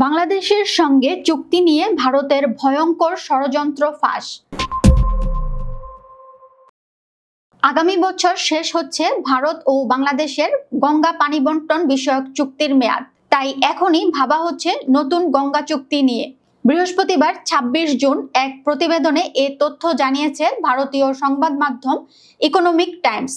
বাংলাদেশের সঙ্গে চুক্তি নিয়ে ভারতের ভয়ঙ্কর ষড়যন্ত্র ফাঁস। আগামী বছর শেষ হচ্ছে ভারত ও বাংলাদেশের গঙ্গা পানি বন্টন বিষয়ক চুক্তির মেয়াদ, তাই এখনই ভাবা হচ্ছে নতুন গঙ্গা চুক্তি নিয়ে। বৃহস্পতিবার ২৬ জুন এক প্রতিবেদনে এ তথ্য জানিয়েছে ভারতীয় সংবাদ মাধ্যম ইকোনমিক টাইমস।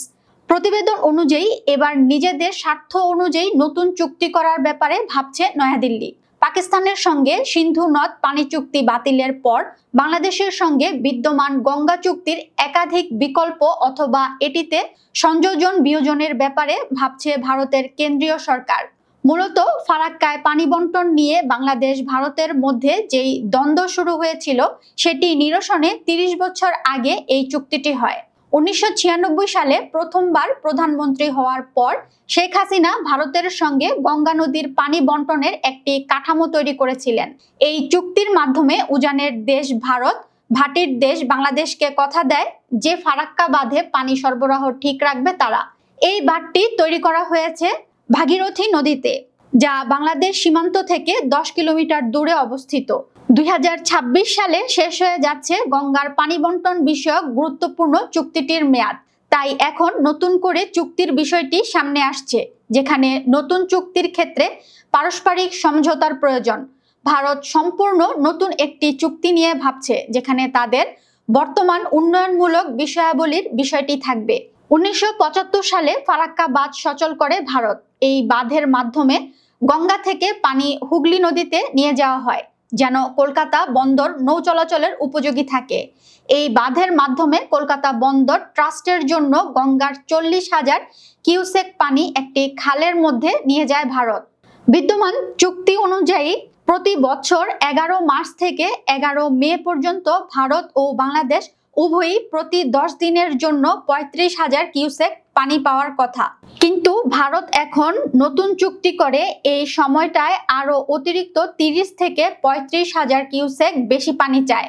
প্রতিবেদন অনুযায়ী এবার নিজেদের স্বার্থ অনুযায়ী নতুন চুক্তি করার ব্যাপারে ভাবছে নয়াদিল্লি। পাকিস্তানের সঙ্গে সিন্ধু নদ পানি চুক্তি বাতিলের পর বাংলাদেশের সঙ্গে বিদ্যমান গঙ্গা চুক্তির একাধিক বিকল্প অথবা এটিতে সংযোজন বিয়োজনের ব্যাপারে ভাবছে ভারতের কেন্দ্রীয় সরকার। মূলত ফারাক্কায় পানি বন্টন নিয়ে বাংলাদেশ ভারতের মধ্যে যেই দ্বন্দ্ব শুরু হয়েছিল সেটি নিরসনে ৩০ বছর আগে এই চুক্তিটি হয়। ১৯৯৬ সালে প্রথমবার প্রধানমন্ত্রী হওয়ার পর শেখ হাসিনা ভারতের সঙ্গে গঙ্গা নদীর পানি বন্টনের একটি কাঠামো তৈরি করেছিলেন। এই চুক্তির মাধ্যমে উজানের দেশ ভারত, ভাটির দেশ বাংলাদেশকে কথা দেয় যে ফারাক্কা বাঁধে পানি সরবরাহ ঠিক রাখবে তারা। এই বাঁধটি তৈরি করা হয়েছে ভাগীরথী নদীতে, যা বাংলাদেশ সীমান্ত থেকে ১০ কিলোমিটার দূরে অবস্থিত। ২০২৬ সালে শেষ হয়ে যাচ্ছে গঙ্গার পানি বন্টন বিষয়ক গুরুত্বপূর্ণ চুক্তিটির মেয়াদ। তাই এখন নতুন করে চুক্তির বিষয়টি সামনে আসছে, যেখানে নতুন চুক্তির ক্ষেত্রে পারস্পরিক সমঝোতার প্রয়োজন। ভারত সম্পূর্ণ নতুন একটি চুক্তি নিয়ে ভাবছে, যেখানে তাদের বর্তমান উন্নয়নমূলক বিষয়াবলীর বিষয়টি থাকবে। ১৯৭৫ সালে ফারাক্কা বাঁধ সচল করে ভারত। এই বাঁধের মাধ্যমে গঙ্গা থেকে পানি হুগলি নদীতে নিয়ে যাওয়া হয়, যেন কলকাতা বন্দর নৌ চলাচলের উপযোগী থাকে। এই বাঁধের মাধ্যমে কলকাতা বন্দর ট্রাস্টের জন্য গঙ্গার ৪০,০০০ কিউসেক পানি একটি খালের মধ্যে নিয়ে যায় ভারত। বিদ্যমান চুক্তি অনুযায়ী প্রতি বছর ১১ মার্চ থেকে ১১ মে পর্যন্ত ভারত ও বাংলাদেশ উভয়ই প্রতি ১০ দিনের জন্য ৩৫,০০০ কিউসেক পানি পাওয়ার কথা। কিন্তু ভারত এখন নতুন চুক্তি করে এই সময়টায় আরো অতিরিক্ত ৩০ থেকে ৩৫,০০০ কিউসেক বেশি পানি চায়।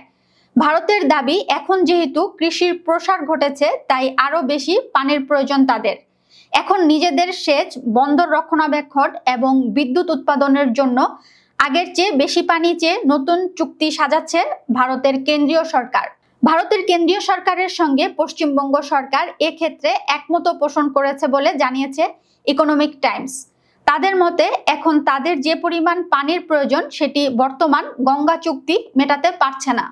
ভারতের দাবি, এখন যেহেতু কৃষির প্রসার ঘটেছে তাই আরো বেশি পানির প্রয়োজন তাদের। এখন নিজেদের সেচ, বন্দর রক্ষণাবেক্ষণ এবং বিদ্যুৎ উৎপাদনের জন্য আগের চেয়ে বেশি পানি চেয়ে নতুন চুক্তি সাজাচ্ছে ভারতের কেন্দ্রীয় সরকার। ভারতের কেন্দ্রীয় সরকারের সঙ্গে পশ্চিমবঙ্গ সরকার এক্ষেত্রে একমত পোষণ করেছে বলে জানিয়েছে ইকোনমিক টাইমস। তাদের মতে এখন তাদের যে পরিমাণ পানির প্রয়োজন সেটি বর্তমান গঙ্গা চুক্তি মেটাতে পারছে না।